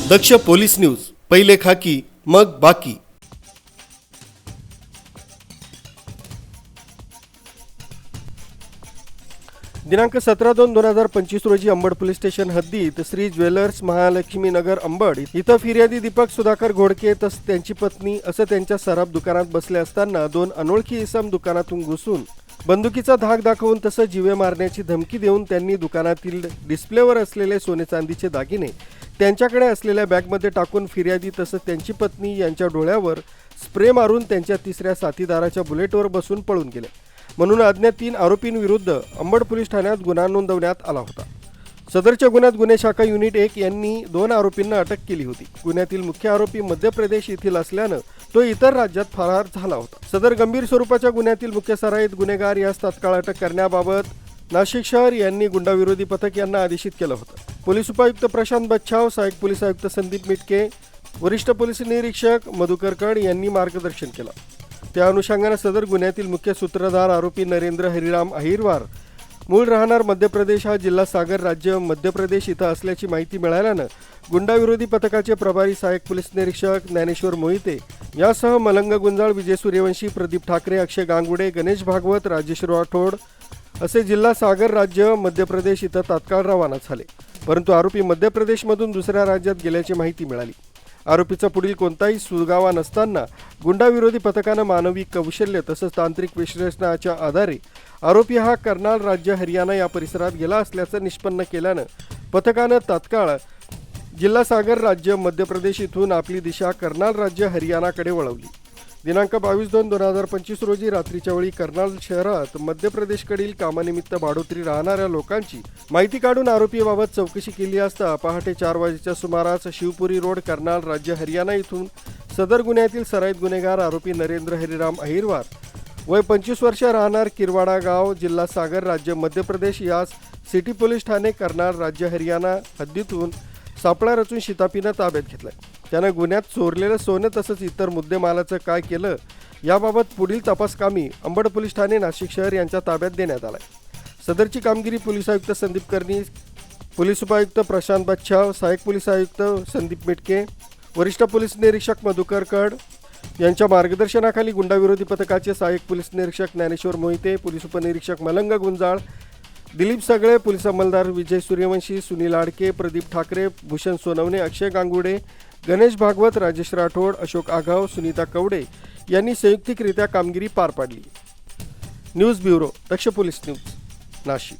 दक्ष police news, पहिले खाकी मग बाकी। दिनांक 17/2/2025 रोजी अंबड पोलीस स्टेशन हद्दीत श्री ज्वेलर्स महालक्ष्मी नगर अंबड इथं फिर्यादी दीपक सुधाकर घोडके तसेच त्यांची पत्नी असं त्यांच्या सराफ दुकानात बसले असताना दोन अनोळखी इसम दुकानातून घुसून बंदुकीचा धाक दाखवून तसंच जीवे मारण्याची धमकी देऊन त्यांनी दुकानातील डिस्प्लेवर असलेले सोने चांदीचे दागिने त्यांच्याकडे असलेल्या बॅगमध्ये टाकून फिर्यादी तसंच त्यांची पत्नी यांच्या डोळ्यावर स्प्रे मारून त्यांच्या तिसऱ्या साथीदाराच्या बुलेटवर बसून पळून गेले। म्हणून अज्ञात 3 आरोपींविरुद्ध अंबड पोलीस ठाण्यात गुन्हा नोंदवण्यात आला होता। सदरच्या गुन्ह्यात गुन्हे शाखा युनिट 1 यांनी 2 आरोपींना अटक केली होती। गुन्ह्यातील मुख्य आरोपी मध्य प्रदेश येथील असल्यानं तो इतर राज्यात फरार झाला होता। सदर गंभीर स्वरूपाच्या गुन्ह्यातील मुख्य सराईत गुन्हेगार यास तात्काळ अटक करण्याबाबत नाशिक शहर यांनी गुंडाविरोधी पथक यांना आदेशित केलं होतं। पोलीस उपायुक्त प्रशांत बच्छाव, सहाय्यक पोलीस आयुक्त संदीप मिटके, वरिष्ठ पोलीस निरीक्षक मधुकर कड यांनी मार्गदर्शन केलं। त्या अनुषंगाने सदर गुन्ह्यातील मुख्य सूत्रधार आरोपी नरेंद्र हरिराम अहिरवार मूळ राहणार मध्य प्रदेश हा जिल्हा सागर राज्य मध्य प्रदेश इथं असल्याची माहिती मिळाल्यानं गुंडाविरोधी पथकाचे प्रभारी सहाय्यक पोलीस निरीक्षक ज्ञानेश्वर मोहिते यासह मलंग गुंजाळ, विजय सूर्यवंशी, प्रदीप ठाकरे, अक्षय गांगुडे, गणेश भागवत, राजेश राठोड असे जिल्हा सागर राज्य मध्य प्रदेश इथं तात्काळ रवाना झाले। परंतु आरोपी मध्य प्रदेशमधून दुसऱ्या राज्यात गेल्याची माहिती मिळाली। आरोपीचा पुढील कोणताही सुगावा नसताना गुंडाविरोधी पथकानं मानवी कौशल्य तसंच तांत्रिक विश्लेषणाच्या आधारे आरोपी हा कर्नाल राज्य हरियाणा या परिसरात गेला असल्याचं निष्पन्न केल्यानं पथकानं तात्काळ जिल्हा सागर राज्य मध्य प्रदेश इथून आपली दिशा कर्नाल राज्य हरियाणाकडे वळवली। दिनांक 22/2/2025 रोजी रात्रीच्या वेळी कर्नाल शहरात मध्य प्रदेशकडील कामानिमित्त भाडोत्री राहणाऱ्या लोकांची माहिती काढून आरोपीबाबत चौकशी केली असता पहाटे 4 वाजेच्या सुमारास शिवपुरी रोड कर्नाल राज्य हरियाणा इथून सदर गुन्ह्यातील सराईत गुन्हेगार आरोपी नरेंद्र हरिराम अहिरवार वय 25 वर्ष राहणार किरवाडा गाव जिल्हा सागर राज्य मध्य प्रदेश यास सिटी पोलीस ठाणे कर्नाल राज्य हरियाणा हद्दीतून सापळा रचून शिताफीनं ताब्यात घेतलाय। त्यानं गुन्ह्यात चोरलेलं सोनं तसंच इतर मुद्देमालाचं काय केलं याबाबत पुढील तपासकामी अंबड पोलीस ठाणे नाशिक शहर यांच्या ताब्यात देण्यात आलाय। सदरची कामगिरी पोलीस आयुक्त संदीप कर्णी, पोलीस उपायुक्त प्रशांत बच्छाव, सहाय्यक पोलीस आयुक्त संदीप मिटके, वरिष्ठ पोलीस निरीक्षक मधुकर कड यांच्या मार्गदर्शनाखाली गुंडाविरोधी पथकाचे सहाय्यक पोलीस निरीक्षक ज्ञानेश्वर मोहिते, पोलीस उपनिरीक्षक मलंग गुंजाळ, दिलीप सगळे, पोलीस अंमलदार विजय सूर्यवंशी, सुनील आडके, प्रदीप ठाकरे, भूषण सोनवणे, अक्षय गांगुडे, गणेश भागवत, राजेश राठोड, अशोक आघाव, सुनीता कवडे यांनी संयुक्तिकरित्या कामगिरी पार पाडली। न्यूज ब्युरो, दक्ष पोलीस न्यूज, नाशिक।